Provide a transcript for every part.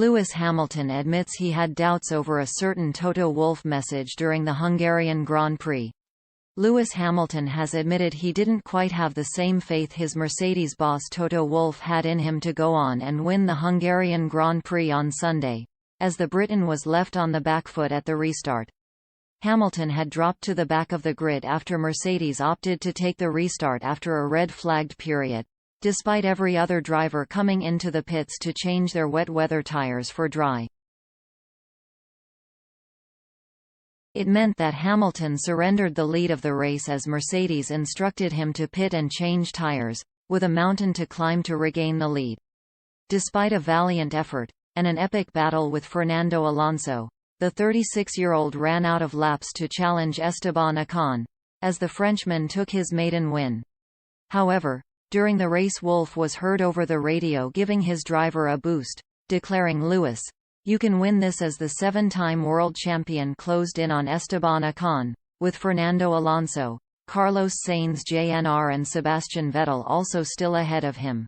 Lewis Hamilton admits he had doubts over a certain Toto Wolff message during the Hungarian Grand Prix. Lewis Hamilton has admitted he didn't quite have the same faith his Mercedes boss Toto Wolff had in him to go on and win the Hungarian Grand Prix on Sunday, as the Briton was left on the back foot at the restart. Hamilton had dropped to the back of the grid after Mercedes opted to take the restart after a red-flagged period, despite every other driver coming into the pits to change their wet weather tires for dry. It meant that Hamilton surrendered the lead of the race as Mercedes instructed him to pit and change tires, with a mountain to climb to regain the lead. Despite a valiant effort, and an epic battle with Fernando Alonso, the 36-year-old ran out of laps to challenge Esteban Ocon, as the Frenchman took his maiden win. However, during the race Wolff was heard over the radio giving his driver a boost, declaring "Lewis, you can win this," as the 7-time world champion closed in on Esteban Ocon, with Fernando Alonso, Carlos Sainz Jr. and Sebastian Vettel also still ahead of him.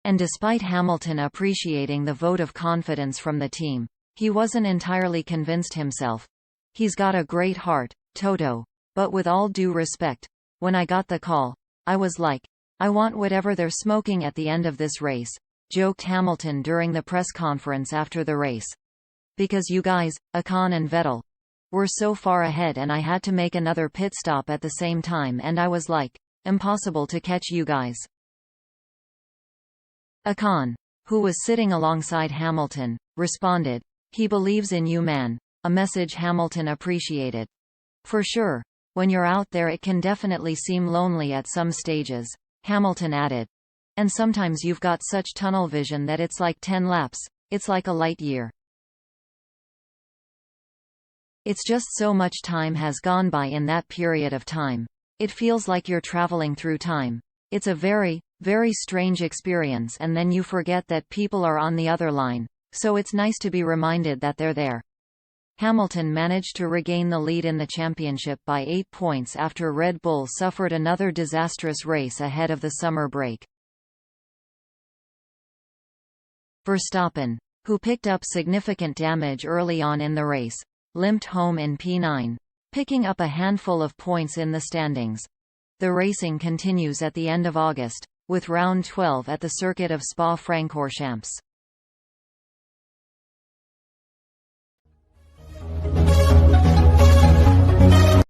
And despite Hamilton appreciating the vote of confidence from the team, he wasn't entirely convinced himself. "He's got a great heart, Toto, but with all due respect, when I got the call, I was like, I want whatever they're smoking at the end of this race," joked Hamilton during the press conference after the race. "Because you guys, Ocon and Vettel, were so far ahead and I had to make another pit stop at the same time and I was like, impossible to catch you guys." Ocon, who was sitting alongside Hamilton, responded, "He believes in you, man," a message Hamilton appreciated. "For sure. When you're out there it can definitely seem lonely at some stages," Hamilton added. "And sometimes you've got such tunnel vision that it's like 10 laps, it's like a light year. It's just so much time has gone by in that period of time. It feels like you're traveling through time. It's a very, very strange experience and then you forget that people are on the other line, so it's nice to be reminded that they're there." Hamilton managed to regain the lead in the championship by 8 points after Red Bull suffered another disastrous race ahead of the summer break. Verstappen, who picked up significant damage early on in the race, limped home in P9, picking up a handful of points in the standings. The racing continues at the end of August, with round 12 at the circuit of Spa-Francorchamps.